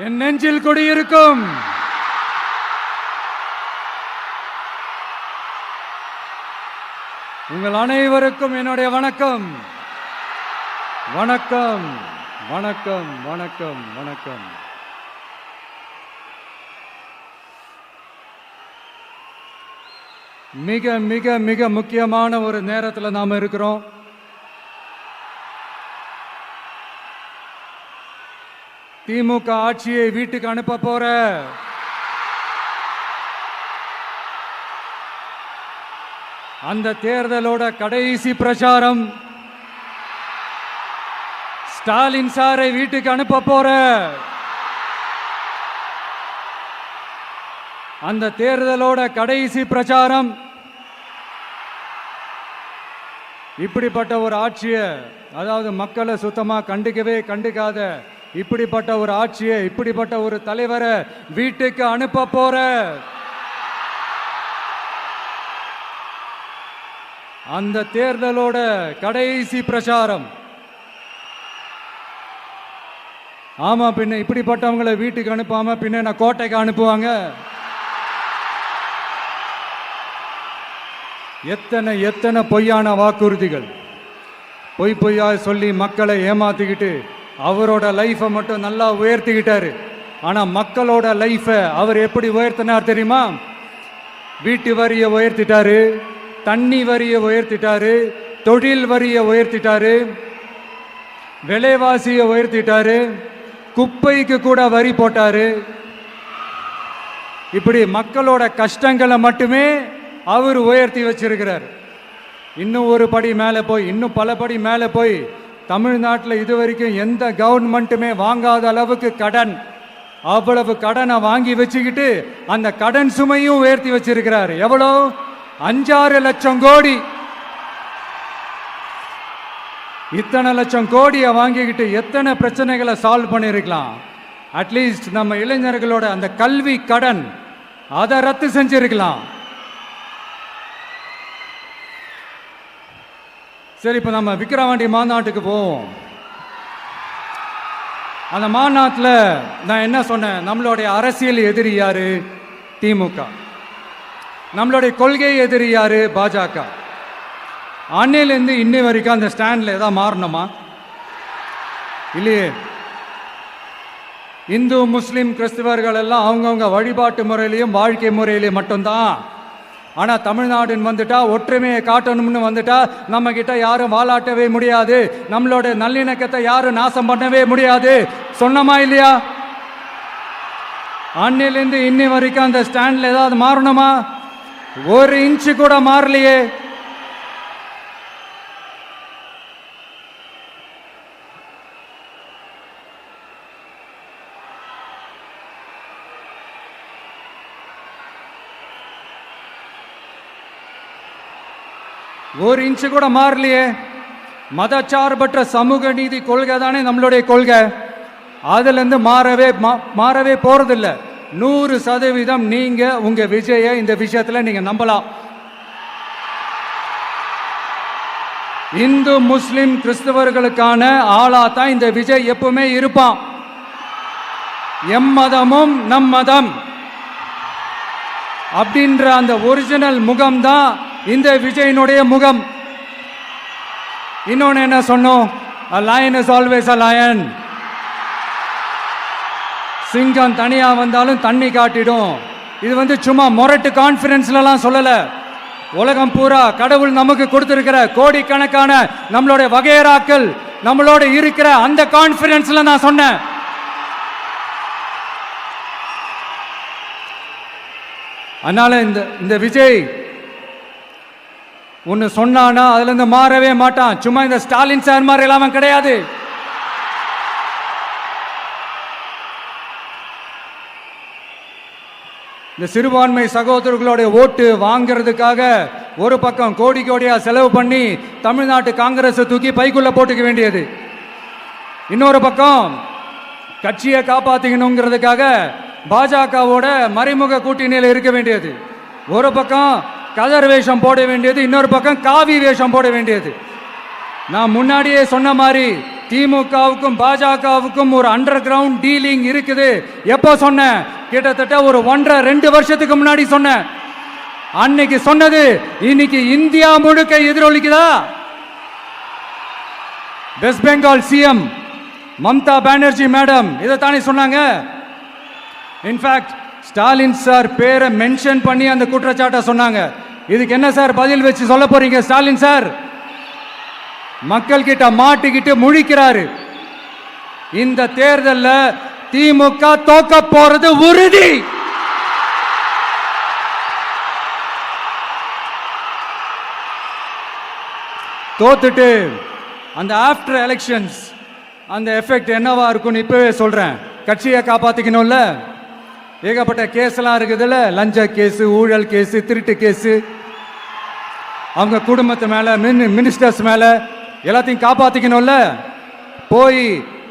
என் நெஞ்சில் குடியிருக்கும் உங்கள் அனைவருக்கும் என்னுடைய வணக்கம். வணக்கம் வணக்கம் வணக்கம் வணக்கம். மிக மிக மிக முக்கியமான ஒரு நேரத்தில் நாம் இருக்கிறோம். திமுக ஆட்சியை வீட்டுக்கு அனுப்ப போற அந்த தேர்தலோட கடைசி பிரச்சாரம். ஸ்டாலின் சாரை வீட்டுக்கு அனுப்ப போற அந்த தேர்தலோட கடைசி பிரச்சாரம். இப்படிப்பட்ட ஒரு ஆட்சியை, அதாவது மக்களை சுத்தமா கண்டுக்காத இப்படிப்பட்ட ஒரு ஆட்சியை, இப்படிப்பட்ட ஒரு தலைவரை வீட்டுக்கு அனுப்ப போற அந்த தேர்தலோட கடைசி பிரச்சாரம். ஆமா, பின்ன இப்படிப்பட்டவங்களை வீட்டுக்கு அனுப்பாம பின்ன நான் கோட்டைக்கு அனுப்புவாங்க? எத்தனை எத்தனை பொய்யான வாக்குறுதிகள், பொய்யா சொல்லி மக்களை ஏமாத்திக்கிட்டு அவரோட லைஃபை மட்டும் நல்லா உயர்த்திக்கிட்டாரு. ஆனா மக்களோட லைஃபை அவர் எப்படி உயர்த்தினார் தெரியுமா? வீட்டு வரியை உயர்த்திட்டாரு, தண்ணி வரியை உயர்த்திட்டாரு, தொழில் வரியை உயர்த்திட்டாரு, விலைவாசியை உயர்த்திட்டாரு, குப்பைக்கு கூட வரி போட்டாரு. இப்படி மக்களோட கஷ்டங்களை மட்டுமே அவர் உயர்த்தி வச்சிருக்கிறார். இன்னும் ஒரு படி மேலே போய், இன்னும் பல படி மேலே போய், தமிழ்நாட்டில் இதுவரைக்கும் எந்த கவர்மெண்ட்டுமே வாங்காத அளவுக்கு கடன், அவ்வளவு கடனை வாங்கி வச்சுக்கிட்டு அந்த கடன் சுமையும் உயர்த்தி வச்சிருக்கிறார். எவ்வளோ? 5-6 லட்சம் கோடி. இத்தனை லட்சம் கோடியை வாங்கிக்கிட்டு எத்தனை பிரச்சனைகளை சால்வ் பண்ணியிருக்கலாம். அட்லீஸ்ட் நம்ம இளைஞர்களோட அந்த கல்வி கடன் அதை ரத்து செஞ்சிருக்கலாம். சரி, இப்போ நம்ம விக்கிரவாண்டி மாநாட்டுக்கு போவோம். அந்த மாநாட்டில் நான் என்ன சொன்னேன்? நம்மளுடைய அரசியல் எதிரி யாரு? திமுக. நம்மளுடைய கொள்கை எதிரி யாரு? பாஜக. அன்னையிலேருந்து இன்னை வரைக்கும் அந்த ஸ்டாண்டில் ஏதாவது மாறணுமா? இல்லையே. இந்து முஸ்லீம் கிறிஸ்தவர்கள் எல்லாம் அவங்கவுங்க வழிபாட்டு முறையிலையும் வாழ்க்கை முறையிலையும் மட்டும்தான். ஆனால் தமிழ்நாடுன்னு வந்துட்டா, ஒற்றுமையை காட்டணும்னு வந்துட்டா, நம்ம கிட்ட யாரும் வாலாட்டவே முடியாது, நம்மளோட நல்லிணக்கத்தை யாரும் நாசம் பண்ணவே முடியாது. சொன்னமா இல்லையா? அன்னிலிருந்து இன்னி வரைக்கும் அந்த ஸ்டாண்ட்ல ஏதாவது மாறணுமா? 1 இன்ச்சு கூட மாறலையே. ஒரு இன்ச்சு கூட மாறலையே. மதச்சார்பற்ற சமூக நீதி கொள்கை தானே நம்மளுடைய கொள்கை. அதுலேருந்து மாறவே போறதில்லை. 100% நீங்க உங்க விஜயை இந்த விஷயத்துல நீங்க நம்பலாம். இந்து முஸ்லிம் கிறிஸ்தவர்களுக்கான ஆளா தான் இந்த விஜய் எப்பவுமே இருப்பான். எம்மதமும் நம் மதம் அப்படின்ற அந்த ஒரிஜினல் முகம் தான் இந்த விஜயனுடைய முகம். இன்னொன்னு என்ன சொன்னோம்? A lion is always a lion. சிங்கம் தனியா வந்தாலும் தண்ணி காட்டிடும். இது சும்மா மொரட்டு கான்ஃபரன்ஸ்லாம் சொல்லல. உலகம் பூரா கடவுள் நமக்கு கொடுத்திருக்கிற கோடிக்கணக்கான நம்மளுடைய வகையறாக்கள் நம்மளோட இருக்கிற அந்த கான்ஃபரன்ஸ்ல நான் சொன்னேன். அதனால இந்த விஜய் ஒன்னு சொன்னானா அதுல இருந்து மாறவே மாட்டான். சும்மா இந்த ஸ்டாலின் சார் மாதிரி எல்லாம் கிடையாது. இந்த சிறுபான்மை சகோதரர்களுடைய ஓட்டு வாங்கிறதுக்காக ஒரு பக்கம் கோடி கோடியா செலவு பண்ணி தமிழ்நாட்டு காங்கிரஸ் தூக்கி பைக்குள்ள போட்டுக்க வேண்டியது, இன்னொரு பக்கம் கட்சியை காப்பாத்திக்கணுங்கிறதுக்காக பாஜகவோட மறைமுக கூட்டணியில் இருக்க வேண்டியது, ஒரு பக்கம் கதர் வேஷம் போட வேண்டியது, இன்னொரு பக்கம் காவி வேஷம் போட வேண்டியது. நான் முன்னாடியே சொன்ன மாதிரி திமுகவுக்கும் பாஜகவுக்கும் ஒரு அண்டர் கிரவுண்ட் டீலிங் இருக்குது. எப்போ சொன்னேன்? கிட்டத்தட்ட ஒரு 1.5-2 வருஷத்துக்கு முன்னாடி சொன்னேன். அன்னைக்கு சொன்னது இன்னைக்கு இந்தியா முழுக்க எதிரொலிக்குதா? West Bengal CM Mamata Banerjee madam இதைத்தானே சொன்னாங்க. இன்ஃபேக்ட் ஸ்டாலின் சார் பேரை மென்ஷன் பண்ணி அந்த குற்றச்சாட்டை சொன்னாங்க. இதுக்கு என்ன சார் பதில் வச்சு சொல்ல போறீங்க? ஸ்டாலின் சார் மக்கள் கிட்ட மாட்டிக்கிட்டு முழிக்கிறாரு. இந்த தேர்தலில் திமுக தோக்க போறது உறுதி. தோத்துட்டு அந்த ஆஃப்டர் எலெக்ஷன்ஸ் அந்த எஃபெக்ட் என்னவா இருக்கும்னு இப்பவே சொல்றேன். கட்சியை காப்பாத்திக்கணும்ல, ஏகப்பட்ட கேஸ்லாம் இருக்குதுல்ல, லஞ்ச கேஸ், ஊழல் கேஸ், திருட்டு கேஸ், அவங்க குடும்பத்து மேல, மினிஸ்டர்ஸ் மேல எல்லாத்தையும் காப்பாத்திக்கணும்ல. போய்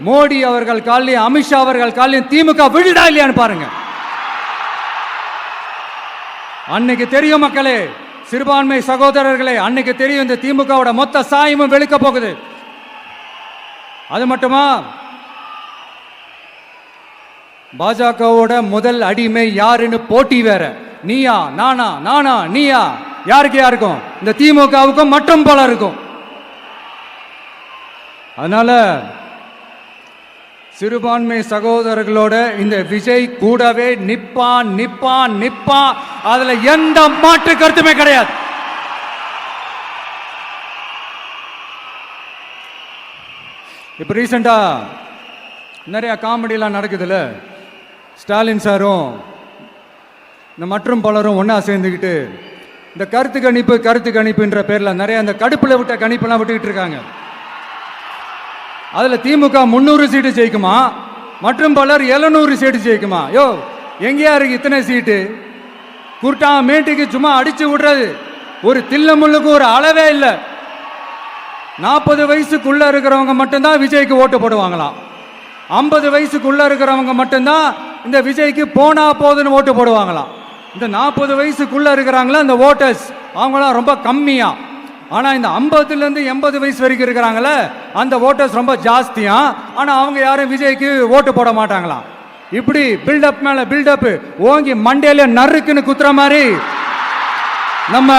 மோடி அவர்கள் காலையும் அமித்ஷா அவர்கள் காலையும் திமுக விழுடா இல்லையான்னு பாருங்க. அன்னைக்கு தெரியும் மக்களே, சிறுபான்மை சகோதரர்களே, அன்னைக்கு தெரியும் இந்த திமுகவோட மொத்த சாயமும் வெளுக்க போகுது. அது மட்டுமா, பாஜகவோட முதல் அடிமை யாருன்னு போட்டி வேற. நீயா நானா, நானா நீயா, யாருக்கு யாருக்கும்? இந்த திமுகவுக்கும் மற்றும் பல இருக்கும். அதனால சிறுபான்மை சகோதரர்களோட இந்த விஜய் கூடவே நிப்பான் நிப்பான் நிப்பான். அதுல எந்த மாற்று கருத்துமே கிடையாது. இப்ப ரீசெண்டா நிறைய காமெடியெல்லாம் நடக்குதுல்ல. ஸ்டாலின் சாரும் இந்த மற்றும் பலரும் ஒன்னா சேர்ந்துக்கிட்டு இந்த கருத்து கணிப்புன்ற பேர்ல நிறைய அந்த கடுப்புல விட்ட கணிப்பெல்லாம் விட்டுக்கிட்டு இருக்காங்க. அதுல திமுக 300 சீட்டு ஜெயிக்குமா, மற்றும் பலர் 700 சீட்டு ஜெயிக்குமா? யோ, எங்கேயா இருக்கு இத்தனை சீட்டு? குர்டா மேட்டுக்கு சும்மா அடிச்சு விடுறது. ஒரு தில்லமுள்ளுக்கு ஒரு அளவே இல்லை. 40 வயசுக்குள்ள இருக்கிறவங்க மட்டும்தான் விஜய்க்கு ஓட்டு போடுவாங்களாம். 50 வயசுக்குள்ள இருக்கிறவங்க மட்டும்தான் இந்த விஜய்க்கு போனா போதுன்னு ஓட்டு போடுவாங்களாம். இந்த 40 வயசுக்குள்ள இருக்கிறாங்களா இந்த ஓட்டர்ஸ், அவங்களாம் ரொம்ப கம்மியா. ஆனா இந்த 50லேருந்து 80 வயசு வரைக்கும் இருக்கிறாங்களே அந்த ஓட்டர்ஸ் ரொம்ப ஜாஸ்தியா. ஆனா அவங்க யாரும் விஜய்க்கு ஓட்டு போட மாட்டாங்களாம். இப்படி பில்டப் மேல பில்டப் ஓங்கி மண்டையில நறுக்குன்னு குத்துற மாதிரி நம்ம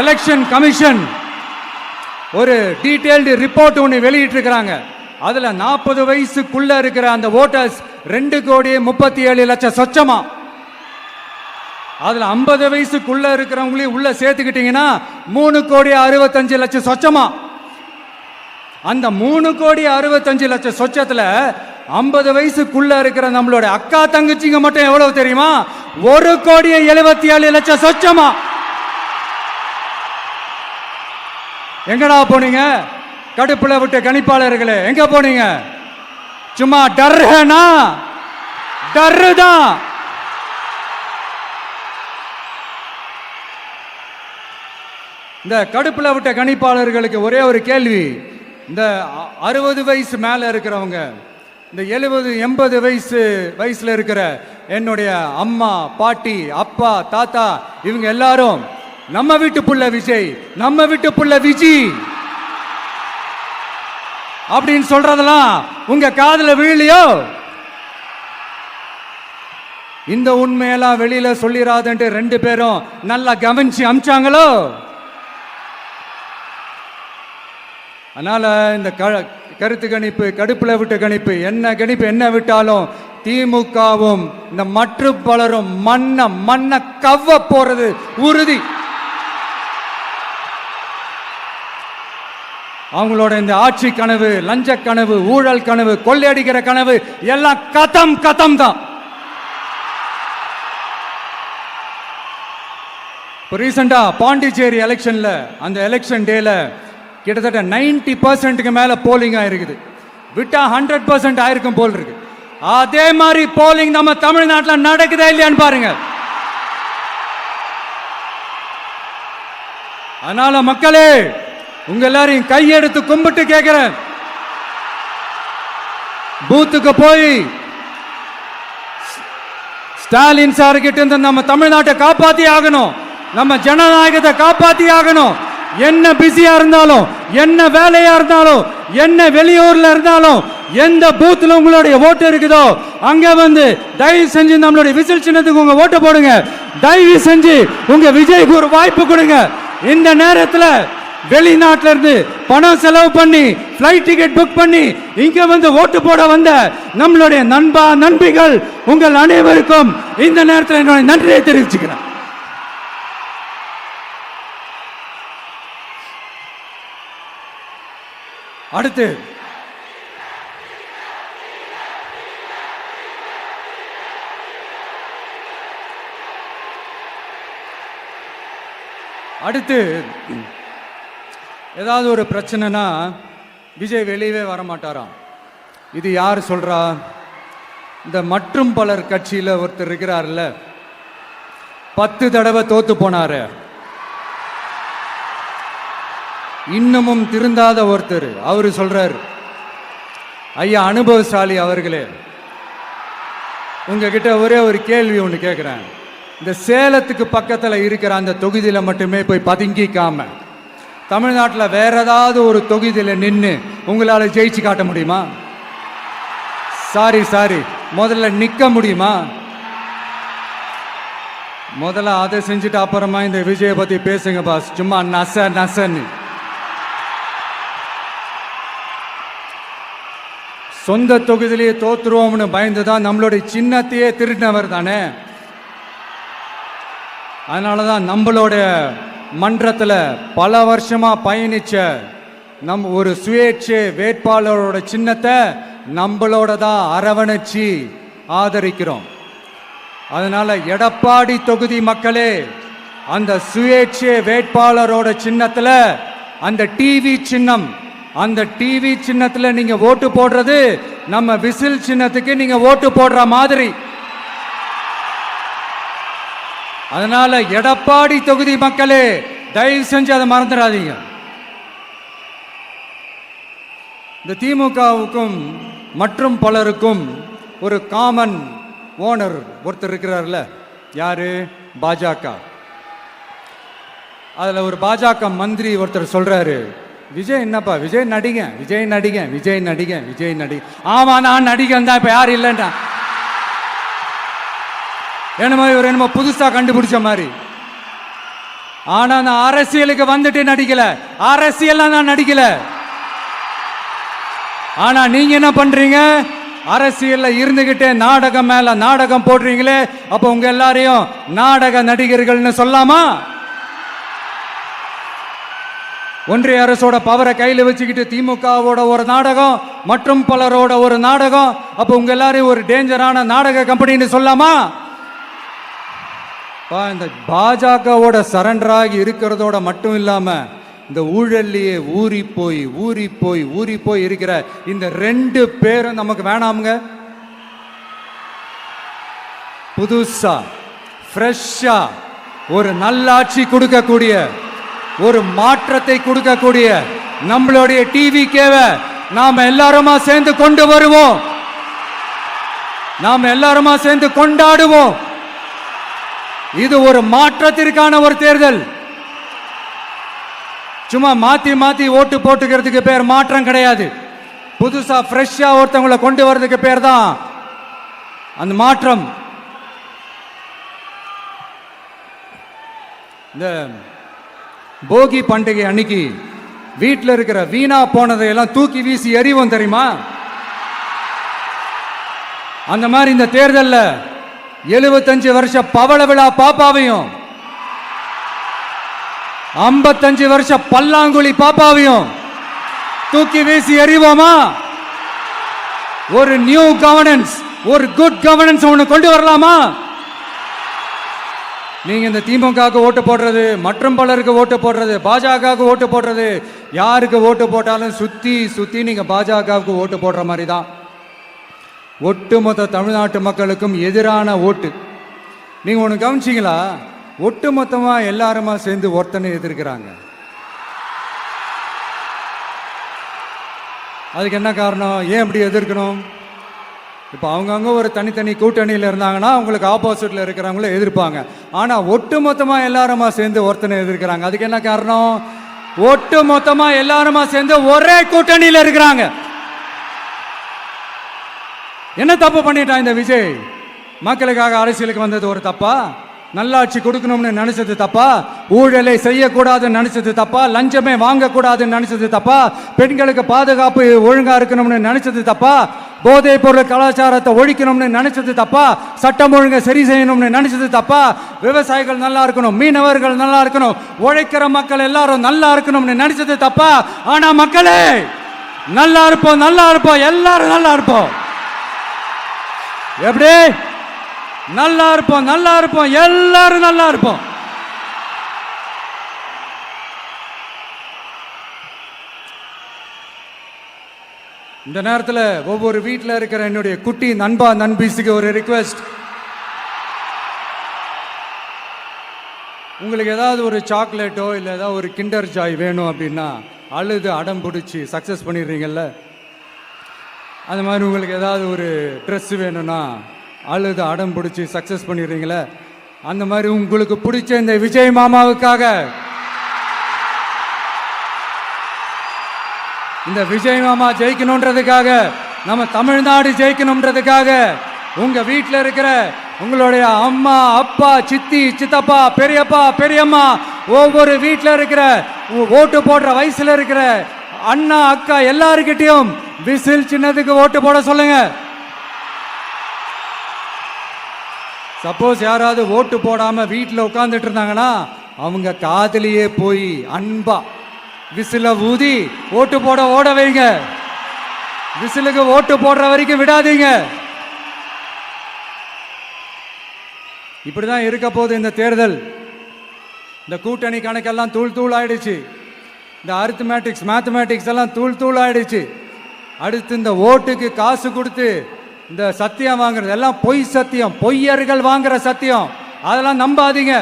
எலெக்ஷன் கமிஷன் ஒரு டீடைல்டு ரிப்போர்ட் ஒன்று வெளியிட்டு இருக்கிறாங்க. அதுல 40 வயசுக்குள்ள இருக்கிற அந்த ஓட்டர்ஸ் 2,37,00,000 சொச்சமா. அதுல 50 வயசுக்குள்ள இருக்கிறவங்களையும் உள்ள சேர்த்துக்கிட்டீங்கன்னா 3,65,00,000 சொச்சமா. அந்த 3,65,00,000 சொச்சத்துல 50 வயசுக்குள்ள இருக்கிற நம்மளோட அக்கா தங்கச்சிங்க மட்டும் எவ்வளவு தெரியுமா? 1,77,00,000 சொச்சமா. எங்கடா போனீங்க கடுப்புல விட்ட கணிப்பாளர்களே? எங்க போனீங்க? சும்மா டர்னா டர்தான். இந்த கடுப்புல விட்ட கணிப்பாளர்களுக்கு ஒரே ஒரு கேள்வி. இந்த 60 வயசு மேல இருக்கிறவங்க, இந்த 70-80 வயசுல இருக்கிற என்னுடைய அம்மா, பாட்டி, அப்பா, தாத்தா, இவங்க எல்லாரும் நம்ம வீட்டு புள்ள விஜய், நம்ம வீட்டு புள்ள விஜி அப்படின்னு சொல்றதெல்லாம் உங்க காதுல விழலையோ? இந்த உண்மையெல்லாம் வெளியில சொல்லிராதுன்ட்டு 2 பேரும் நல்லா கவனிச்சு அமிச்சாங்களோ? அதனால இந்த கருத்து கணிப்பு, கடுப்புல விட்ட கணிப்பு, என்ன விட்டாலும் திமுகவும் இந்த மற்ற பலரும் மண்ண கவ்வ போறது உறுதி. அவங்களோட இந்த ஆட்சி கனவு, லஞ்ச கனவு, ஊழல் கனவு, கொள்ளையடிக்கிற கனவு எல்லாம் கதம் தான். ரீசெண்டா பாண்டிச்சேரி எலெக்ஷன்ல, அந்த எலெக்ஷன் டேல கிட்டத்தட்ட 90% மேல போலிங் ஆயிருக்குது. விட்டா 100% ஆயிருக்கும் போல் இருக்கு. அதே மாதிரி போலிங் நம்ம தமிழ்நாட்டில் நடக்குதா இல்லையான்னு பாருங்க. அதனால மக்களே, உங்க எல்லாரையும் கையெடுத்து கும்பிட்டு கேட்கிறேன், பூத்துக்கு போய் ஸ்டாலின் சார் கிட்ட இருந்து நம்ம தமிழ்நாட்டை காப்பாத்தி ஆகணும், நம்ம ஜனநாயகத்தை காப்பாத்தி ஆகணும். என்ன பிஸியா இருந்தாலும், என்ன வேலையா இருந்தாலும், என்ன வெளியூர்ல இருந்தாலும், எந்த பூத்துல உங்களுடைய ஓட்டு இருக்குதோ அங்க வந்து தயவு செஞ்சு நம்மளுடைய விசில் சின்னத்துக்கு உங்க ஓட்டு போடுங்க. தயவு செஞ்சு உங்க விஜய்க்கு ஒரு வாய்ப்பு கொடுங்க. இந்த நேரத்தில் வெளிநாட்டில இருந்து பணம் செலவு பண்ணி பிளைட் டிக்கெட் புக் பண்ணி இங்க வந்து ஓட்டு போட வந்த நம்மளுடைய நண்பிகள் உங்கள் அனைவருக்கும் இந்த நேரத்தில் என்னுடைய நன்றியை தெரிவிச்சுக்கிறேன். அடுத்து ஏதாவது ஒரு பிரச்சனைனா விஜய் வெளியவே வரமாட்டாராம். இது யார் சொல்றா? இந்த மற்றும் பலர் கட்சியில் ஒருத்தர் இருக்கிறார்ல, 10 தடவை தோத்து போனாரு, இன்னமும் திருந்தாத ஒருத்தர். அவரு சொல்றார், ஐயா அனுபவசாலி அவர்களே, உங்ககிட்ட ஒரே ஒரு கேள்வி ஒன்று கேட்குறேன். இந்த சேலத்துக்கு பக்கத்தில் இருக்கிற அந்த தொகுதியில் மட்டுமே போய் பதுங்கிக்காம தமிழ்நாட்டில் வேற ஏதாவது ஒரு தொகுதியில் நின்று உங்களால் ஜெயிச்சு காட்ட முடியுமா? சாரி, முதல்ல நிற்க முடியுமா? முதல்ல அதை செஞ்சுட்டு அப்புறமா இந்த விஜயை பற்றி பேசுங்க பாஸ். சும்மா நசன்னு சொந்த தொகுதியிலேயே தோத்துருவோம்னு பயந்து தான் நம்மளுடைய சின்னத்தையே திருடினவர் தானே. அதனால தான் நம்மளோட மன்றத்தில் பல வருஷமா பயணிச்ச ஒரு சுயேட்சை வேட்பாளரோட சின்னத்தை நம்மளோட தான் அரவணைச்சி ஆதரிக்கிறோம். அதனால எடப்பாடி தொகுதி மக்களே, அந்த சுயேட்சை வேட்பாளரோட சின்னத்தில் அந்த டிவி சின்னம், அந்த டிவி சின்னத்தில் நீங்க ஓட்டு போடுறது நம்ம விசில் சின்னத்துக்கு நீங்க ஓட்டு போடுற மாதிரி. அதனால எடப்பாடி தொகுதி மக்களே, தயவு செஞ்சு அதை மறந்துடாதீங்க. இந்த திமுகவுக்கும் மற்றும் பலருக்கும் ஒரு காமன் ஓனர் ஒருத்தர் இருக்கிறார்ல, யாரு? பாஜக. அதுல ஒரு பாஜக மந்திரி ஒருத்தர் சொல்றாரு, விஜய் என்னப்பா, விஜய் நடிகன். ஆமா, நான் நடிகன் தான், இப்ப யாரும் இல்லைன்னா என்னமோ புதுசா கண்டுபிடிச்ச மாதிரி. ஆனா நான் அரசியலுக்கு வந்துட்டு நடிக்கல, அரசியல் நான் நடிக்கல. ஆனா நீங்க என்ன பண்றீங்க? அரசியல்ல இருந்துகிட்டே நாடகம் மேல நாடகம் போடுறீங்களே, அப்ப உங்க எல்லாரையும் நாடக நடிகர்கள்னு சொல்லாமா? ஒன்றிய அரசோட பவரை கையில் வச்சுக்கிட்டு திமுகவோட ஒரு நாடகம், மற்றும் பலரோட ஒரு நாடகம், அப்ப உங்க எல்லாரையும் ஒரு டேஞ்சரான நாடக கம்பெனின்னு சொல்லாமா? இந்த பாஜகவோட சரண்டராகி இருக்கிறதோட மட்டும் இல்லாம இந்த ஊழல்லையே ஊறி போய் இருக்கிற இந்த 2 பேரும் நமக்கு வேணாமுங்க. புதுசா ஃப்ரெஷ்ஷா ஒரு நல்லாட்சி கொடுக்கக்கூடிய, ஒரு மாற்றத்தை கொடுக்கக்கூடிய நம்மளுடைய டிவிக்கேவை நாம எல்லாருமா சேர்ந்து கொண்டு வருவோம், நாம எல்லாருமா சேர்ந்து கொண்டாடுவோம். இது ஒரு மாற்றத்திற்கான ஒரு தேர்தல். சும்மா மாத்தி ஓட்டு போட்டுக்கிறதுக்கு பேர் மாற்றம் கிடையாது. புதுசா ஃப்ரெஷ்ஷா ஒருத்தவங்களை கொண்டு வர்றதுக்கு பேர் தான் அந்த மாற்றம். இந்த போகி பண்டிகை அன்னைக்கு வீட்டில் இருக்கிற வீணா போனதையெல்லாம் தூக்கி வீசி எறிவோம் தெரியுமா? அந்த மாதிரி இந்த தேர்தலில் 75 வருஷ பவள விழா பாப்பாவையும் 55 வருஷ பல்லாங்குழி பாப்பாவையும் தூக்கி வீசி எறிவோமா? ஒரு நியூ கவர்னன்ஸ், ஒரு குட் கவர்னன்ஸ் ஒன்று கொண்டு வரலாமா? நீங்க இந்த திமுகவுக்கு ஓட்டு போடுறது, மற்றும் பலருக்கு ஓட்டு போடுறது, பாஜகவுக்கு ஓட்டு போடுறது, யாருக்கு ஓட்டு போட்டாலும் சுத்தி நீங்க பாஜகவுக்கு ஓட்டு போடுற மாதிரி தான். ஒட்டுமொத்த தமிழ்நாட்டு மக்களுக்கும் எதிரான ஓட்டு. நீங்க ஒன்று கவனிச்சிங்களா? ஒட்டுமொத்தமா எல்லாருமா சேர்ந்து ஒருத்தனை எதிர்க்கிறாங்க. அதுக்கு என்ன காரணம்? ஏன் அப்படி எதிர்க்கணும்? இப்போ அவங்கவுங்க ஒரு தனித்தனி கூட்டணியில் இருந்தாங்கன்னா அவங்களுக்கு ஆப்போசிட்ல இருக்கிறவங்கள எதிர்ப்பாங்க. ஆனால் ஒட்டுமொத்தமாக எல்லாருமா சேர்ந்து ஒருத்தனை எதிர்க்கிறாங்க. அதுக்கு என்ன காரணம்? ஒட்டு மொத்தமா எல்லாருமா சேர்ந்து ஒரே கூட்டணியில் இருக்கிறாங்க. என்ன தப்பு பண்ணிட்டான் இந்த விஜய்? மக்களுக்காக அரசியலுக்கு வந்தது ஒரு தப்பா? நல்லாட்சி கொடுக்கணும்னு நினைச்சது தப்பா? ஊழலை செய்யக்கூடாதுன்னு நினைச்சது தப்பா? லஞ்சமே வாங்கக்கூடாதுன்னு நினைச்சது தப்பா? பெண்களுக்கு பாதுகாப்பு ஒழுங்கா இருக்கணும்னு நினைச்சது தப்பா? போதைப் பொருள் கலாச்சாரத்தை ஒழிக்கணும்னு நினைச்சது தப்பா? சட்டம் ஒழுங்கை சரி செய்யணும்னு நினைச்சது தப்பா? விவசாயிகள் நல்லா இருக்கணும், மீனவர்கள் நல்லா இருக்கணும், உழைக்கிற மக்கள் எல்லாரும் நல்லா இருக்கணும்னு நினைச்சது தப்பா? ஆனா மக்களே நல்லா இருப்போம், நல்லா இருப்போம், எல்லாரும் நல்லா இருப்போம். எப்படி நல்லா இருப்போம்? நல்லா இருப்போம், எல்லாரும் நல்லா இருப்போம். இந்த நேரத்தில் ஒவ்வொரு வீட்டில் இருக்கிற என்னுடைய குட்டி நண்பா நண்பீஸுக்கு ஒரு ரிக்வெஸ்ட். உங்களுக்கு ஏதாவது ஒரு சாக்லேட்டோ இல்லை ஏதாவது ஒரு கிண்டர் ஜாய் வேணும் அப்படின்னா அழுது அடம் பிடிச்சி சக்ஸஸ் பண்ணிடுறீங்கல்ல, அந்த மாதிரி உங்களுக்கு ஏதாவது ஒரு ட்ரெஸ் வேணும்னா அழுது அடம் பிடிச்சி சக்ஸஸ் பண்ணிடுறீங்களே, அந்த மாதிரி உங்களுக்கு பிடிச்ச இந்த விஜய் மாமாவுக்காக, இந்த விஜய் மாமா ஜெயிக்கணுன்றதுக்காக, நம்ம தமிழ்நாடு ஜெயிக்கணுன்றதுக்காக உங்க வீட்டில் இருக்கிற உங்களுடைய அம்மா அப்பா சித்தி சித்தப்பா பெரியப்பா பெரியம்மா ஒவ்வொரு வீட்டில் இருக்கிற ஓட்டு போடுற வயசுல இருக்கிற அண்ணா அக்கா எல்லாருக்கிட்டையும் விசில் சின்னதுக்கு ஓட்டு போட சொல்லுங்க. சப்போஸ் யாராவது ஓட்டு போடாம வீட்டில் உட்கார்ந்துட்டு இருந்தாங்கன்னா அவங்க காதலியே போய் அன்பா விசில ஊதி ஓட்டு போட ஓட வைங்க. விசிலுக்கு ஓட்டு போடுற வரைக்கும் விடாதீங்க. இப்படிதான் இருக்க போது இந்த தேர்தல். இந்த கூட்டணி கணக்கெல்லாம் தூள் தூள் ஆயிடுச்சு. இந்த அரித்மேட்டிக்ஸ் மேத்தமேட்டிக்ஸ் எல்லாம் தூள் தூள் ஆயிடுச்சு. அடுத்து இந்த ஓட்டுக்கு காசு கொடுத்து இந்த சத்தியம் வாங்குறது எல்லாம் பொய் சத்தியம், பொய்யர்கள் வாங்குற சத்தியம், அதெல்லாம் நம்பாதீங்க.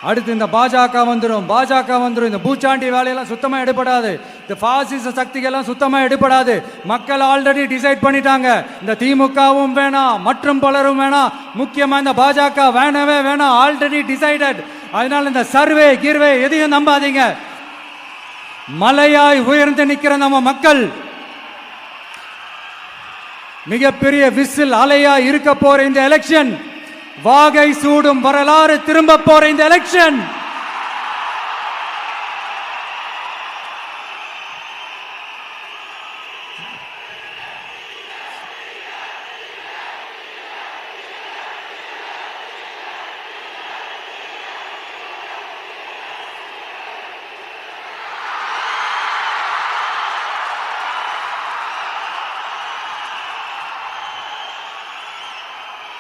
அடுத்து இந்த பாஜக வந்துடும், இந்த பூச்சாண்டி வேலையெல்லாம் சுத்தமாக எடுபடாது. இந்த பாசிச சக்திகள்லாம் சுத்தமாக எடுபடாது. மக்கள் ஆல்ரெடி டிசைட் பண்ணிட்டாங்க. இந்த திமுகவும் வேணாம், மற்றும் பலரும் வேணாம், முக்கியமாக இந்த பாஜக வேணவே வேணாம், ஆல்ரெடி டிசைடட். அதனால இந்த சர்வே கிர்வே எதையும் நம்பாதீங்க. மலையாய் உயர்ந்து நிற்கிற நம்ம மக்கள் மிகப்பெரிய விசில் அலையா இருக்க போற இந்த எலெக்ஷன், வாகை சூடும் வரலாறு திரும்ப போற இந்த எலெக்ஷன்,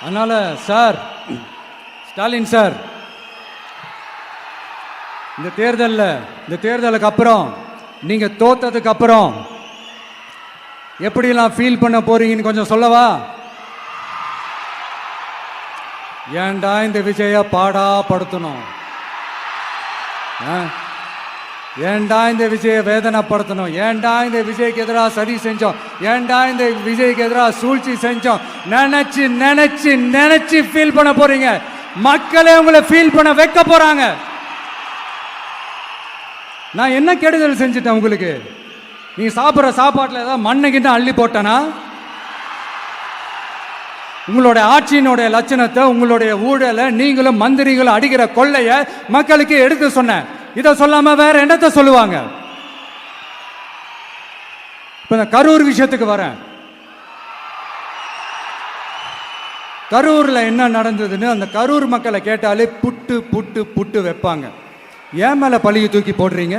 அதனால சார் ஸ்டாலின் சார், இந்த தேர்தலுக்கு அப்புறம் நீங்க தோத்ததுக்கு அப்புறம் எப்படிலாம் ஃபீல் பண்ண போறீங்கன்னு கொஞ்சம் சொல்லவா? ஏன்டா இந்த விஜய பாடா படுத்தணும், ஏன்டா இந்த விஜய வேதனைப்படுத்தணும், ஏன்டா இந்த விஜய்க்கு எதிராக சதி செஞ்சோம், ஏன்டா இந்த விஜய்க்கு எதிராக சூழ்ச்சி செஞ்சோம் நினைச்சு நினைச்சு நினைச்சு ஃபீல் பண்ண போறீங்க. மக்களே உங்களை ஃபீல் பண்ண வைக்க போறாங்க. நான் என்ன கெடுதல் செஞ்சுட்டேன் உங்களுக்கு? நீ சாப்பிட்ற சாப்பாட்டில் ஏதாவது மண்ணுக்கிட்ட அள்ளி போட்டனா? உங்களுடைய ஆட்சியினுடைய லட்சணத்தை, உங்களுடைய ஊழலை, நீங்களும் மந்திரிகளும் அடிக்கிற கொள்ளைய மக்களுக்கு எடுத்து சொன்னேன். இதை சொல்லாம வேற என்னத்தை சொல்லுவாங்க? இப்ப இந்த கரூர் விஷயத்துக்கு வரேன். கரூர்ல என்ன நடந்ததுன்னு அந்த கரூர் மக்களை கேட்டாலே புட்டு புட்டு புட்டு வைப்பாங்க. ஏன் மேல பழியை தூக்கி போடுறீங்க?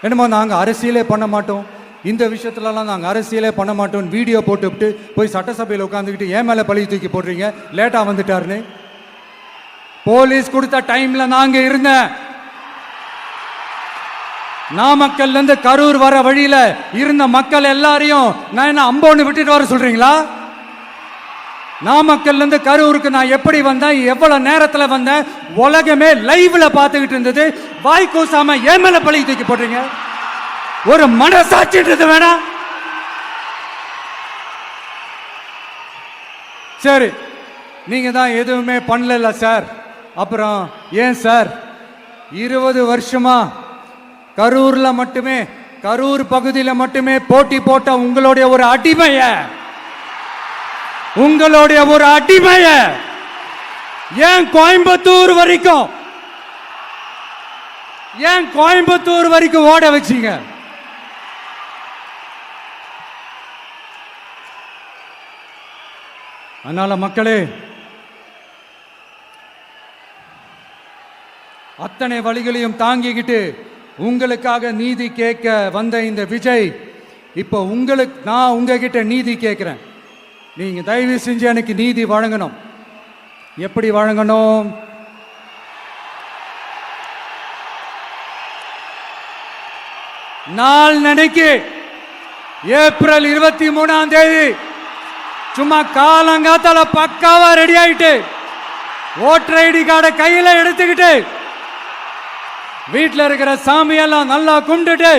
என்னமோ நாங்க அரசியலே பண்ண மாட்டோம், இந்த விஷயத்துலலாம் நாங்கள் அரசியலே பண்ண மாட்டோம், வீடியோ போட்டுவிட்டு போய் சட்டசபையில் உட்காந்துக்கிட்டு ஏன் மேலே பழியை தூக்கி போடுறீங்க? லேட்டாக வந்துட்டாருன்னு. போலீஸ் கொடுத்த டைம்ல நாங்க இருந்தேன். நாமக்கல்ல இருந்து கரூர் வர வழியில இருந்த மக்கள் எல்லாரையும் நான் என்ன அம்போன்னு விட்டுட்டு வர சொல்றீங்களா? நாமக்கல்ல இருந்து கரூருக்கு நான் எப்படி வந்தேன், எவ்வளவு நேரத்தில் வந்தேன், உலகமே லைவ்ல பார்த்துக்கிட்டு இருந்தது. வாய் கூசாம ஏன் மேல பழி தூக்கி போடுறீங்க? ஒரு மனசாட்சின்றது வேணாம்? சரி, நீங்க தான் எதுவுமே பண்ணல சார், அப்புறம் ஏன் சார் 20 வருஷமா கரூர்ல மட்டுமே, கரூர் பகுதியில் மட்டுமே போட்டி போட்ட உங்களுடைய ஒரு அடிமைய, உங்களுடைய ஒரு அடிமைய ஏன் கோயம்புத்தூர் வரைக்கும் ஓட வச்சீங்க? அதனால மக்களே, அத்தனை வழிகளையும் தாங்கிக்கிட்டு உங்களுக்காக நீதி கேட்க வந்த இந்த விஜய், இப்போ நான் உங்ககிட்ட நீதி கேட்கிறேன். நீங்க தயவு செஞ்சு எனக்கு நீதி வழங்கணும். எப்படி வழங்கணும்? நாள் நினைக்கு ஏப்ரல் 23ஆம் தேதி சும்மா காலங்காத்தால பக்காவா ரெடி ஆயிட்டு ஓட்டர் ஐடி கார்டை கையில எடுத்துக்கிட்டு வீட்டில் இருக்கிற சாமியெல்லாம் நல்லா கும்பிட்டுட்டு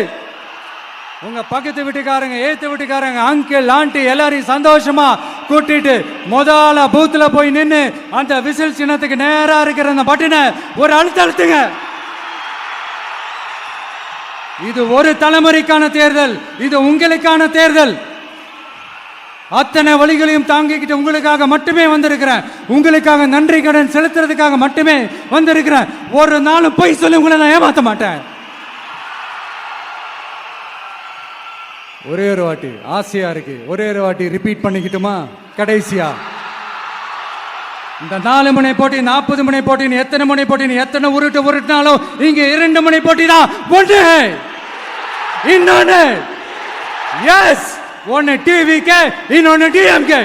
உங்க பக்கத்து வீட்டுக்காரங்க, ஏத்து வீட்டுக்காரங்க, அங்கிள் ஆண்டி எல்லாரையும் சந்தோஷமா கூட்டிட்டு முதல்ல பூத்துல போய் நின்று அந்த விசில் சின்னத்துக்கு நேரா இருக்கிற அந்த பட்டனை ஒரு அழுத்துங்க. இது ஒரு தலைமுறைக்கான தேர்தல், இது உங்களுக்கான தேர்தல். அத்தனை வழிகளையும் தாங்கிக்கிட்டு உங்களுக்காக மட்டுமே வந்திருக்கிறேன். உங்களுக்காக நன்றி கடன் செலுத்துறதுக்காக மட்டுமே வந்திருக்கிறேன். ஒரு நாளும் போய் சொல்லி உங்களை நான் ஏமாத்த மாட்டேன். ஒரே ஒரு வாட்டி ஆசையா இருக்கு, ஒரே ஒரு வாட்டி ரிப்பீட் பண்ணிக்கிட்டுமா? கடைசியா இந்த 4 முனை போட்டி, 40 முனை போட்டி, எத்தனை முனை போட்டி, எத்தனை உருட்டினாலும் இங்க 2 முனை போட்டி தான். ஒன்று இன்னொன்னு எஸ், ஒன்னு டிவிகே, இன்னொன்னு டிஎம்கே.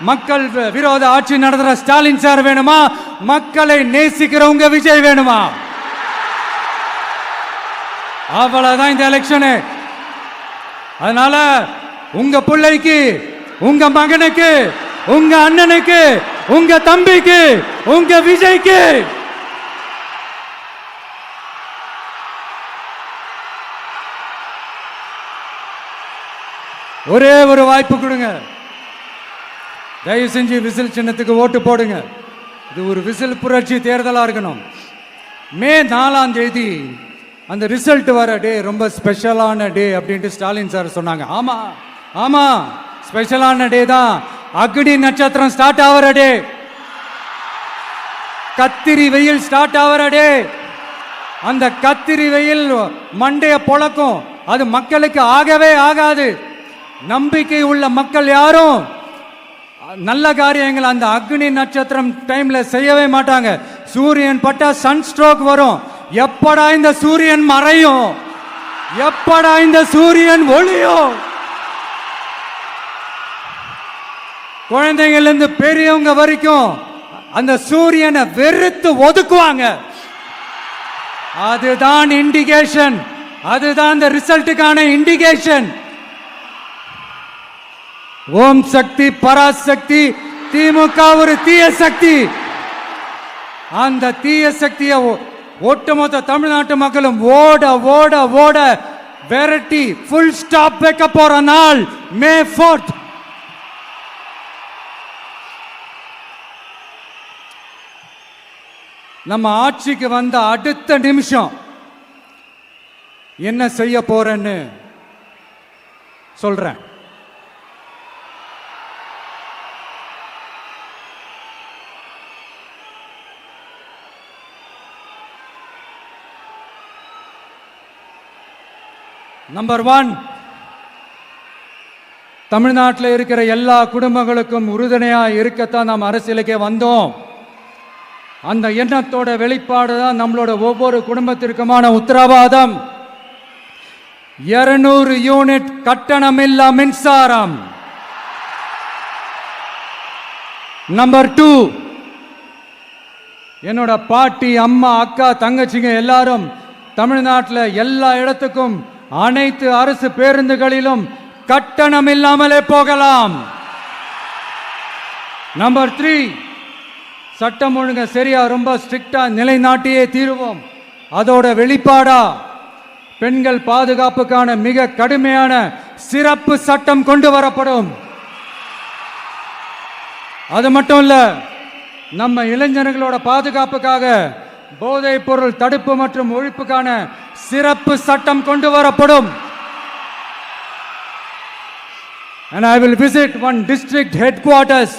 மக்கள் விரோத ஆட்சி நடத்துற ஸ்டாலின் சார் வேணுமா? மக்களை நேசிக்கிறவங்க விஜய் வேணுமா? அவ்வளவுதான் இந்த எலெக்ஷனு. அதனால உங்க பிள்ளைக்கு, உங்க மகனுக்கு, உங்க அண்ணனுக்கு, உங்க தம்பிக்கு, உங்க விஜய்க்கு ஒரே ஒரு வாய்ப்பு கொடுங்க. தயவு செஞ்சு விசில் சின்னத்துக்கு ஓட்டு போடுங்க. இது ஒரு விசில் புரட்சி தேர்தலா இருக்கணும். மே 4ஆம் தேதி அந்த ரிசல்ட் வர டே ரொம்ப ஸ்பெஷலான டே அப்படின்ட்டு ஸ்டாலின் சார் சொன்னாங்க. ஆமா ஆமா, ஸ்பெஷலான டே தான். அக்னி நட்சத்திரம் ஸ்டார்ட் ஆகிற டே, கத்திரி வெயில் ஸ்டார்ட் ஆகிற டே. அந்த கத்திரி வெயில் மண்டைய பொழக்கும். அது மக்களுக்கு ஆகவே ஆகாது. நம்பிக்கை உள்ள மக்கள் யாரும் நல்ல காரியங்கள் அந்த அக்னி நட்சத்திரம் டைம்ல செய்யவே மாட்டாங்க. சூரியன் பட்டா சன் ஸ்ட்ரோக் வரும். எப்படா இந்த சூரியன் மறையும், எப்படா இந்த சூரியன் ஒளியும்? குழந்தைங்கள்ல இருந்து பெரியவங்க வரைக்கும் அந்த சூரியனை வெறுத்து ஒதுக்குவாங்க. அதுதான் இண்டிகேஷன், அதுதான் இந்த ரிசல்ட்டுக்கான இண்டிகேஷன். ஓம் சக்தி பராசக்தி, திமுக ஒரு தீய சக்தி. அந்த தீய சக்தியை ஒட்டுமொத்த தமிழ்நாட்டு மக்களும் ஓட ஓட ஓட விரட்டி ஃபுல் ஸ்டாப் வைக்க போற நாள் மே 4th. நம்ம ஆட்சிக்கு வந்த அடுத்த நிமிஷம் என்ன செய்ய போறேன்னு சொல்றேன். நம்பர் 1, தமிழ்நாட்டில் இருக்கிற எல்லா குடும்பங்களுக்கும் உறுதுணையா இருக்கத்தான் நாம் அரசியலுக்கே வந்தோம். அந்த எண்ணத்தோட வெளிப்பாடு தான் நம்மளோட ஒவ்வொரு குடும்பத்திற்குமான உத்தரவாதம். 200 யூனிட் கட்டணமில்லா மின்சாரம். நம்பர் 2, என்னோட பாட்டி, அம்மா, அக்கா, தங்கச்சிங்க எல்லாரும் தமிழ்நாட்டில் எல்லா இடத்துக்கும் அனைத்து அரசு பேருந்துகளிலும் கட்டணம் இல்லாமலே போகலாம். நம்பர் 3, சட்டம் ஒழுங்கு சரியா ரொம்ப ஸ்ட்ரிக்டா நிலைநாட்டியே தீருவோம். அதோட வெளிப்பாடா பெண்கள் பாதுகாப்புக்கான மிக கடுமையான சிறப்பு சட்டம் கொண்டு வரப்படும். அது மட்டும் இல்ல, நம்ம இளைஞர்களோட பாதுகாப்புக்காக போதைப் பொருள் தடுப்பு மற்றும் ஒழிப்புக்கான சிறப்பு சட்டம் கொண்டு வரப்படும். And I will visit one district headquarters,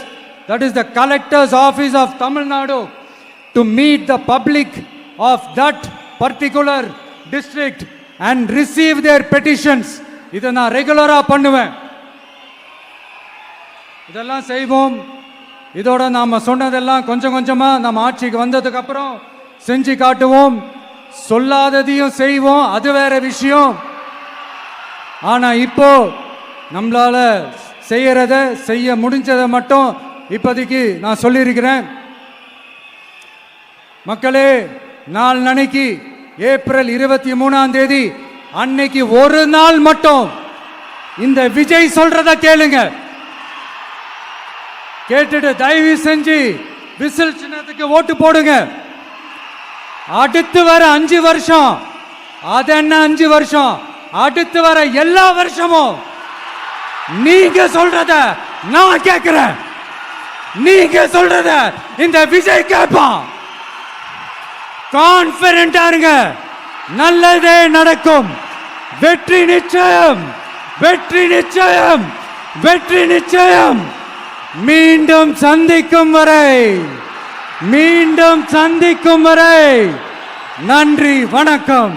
that is the collector's office of Tamil Nadu, to meet the public of that particular district and receive their petitions. இதை நான் ரெகுலரா பண்ணுவேன். இதெல்லாம் செய்வோம். இதோட நாம சொன்னதெல்லாம் கொஞ்சம் கொஞ்சமா நம்ம ஆட்சிக்கு வந்ததுக்கு அப்புறம் செஞ்சு காட்டுவோம். சொல்லாததையும் செய்வோம், அது வேற விஷயம். ஆனா இப்போ நம்மளால செய்யறத செய்ய முடிஞ்சதை மட்டும் இப்போதைக்கு நான் சொல்லியிருக்கிறேன். மக்களே, நாளைக்கு ஏப்ரல் 23 அன்னைக்கு ஒரு நாள் மட்டும் இந்த விஜய் சொல்றத கேளுங்க. கேட்டுட்டு தயவு செஞ்சு விசில் சின்னத்துக்கு ஓட்டு போடுங்க. அடுத்து வர 5 வருஷம், அது என்ன 5 வருஷம், அடுத்து வர எல்லா வருஷமும் நீங்க சொல்றத நான் கேட்கிறேன். நீங்க சொல்றத இந்த விஜய் கேட்பான். கான்பிடென்டா இருங்க, நல்லதே நடக்கும். வெற்றி நிச்சயம், வெற்றி நிச்சயம், வெற்றி நிச்சயம். மீண்டும் சந்திக்கும் வரை, மீண்டும் சந்திக்கும் வரை நன்றி, வணக்கம்.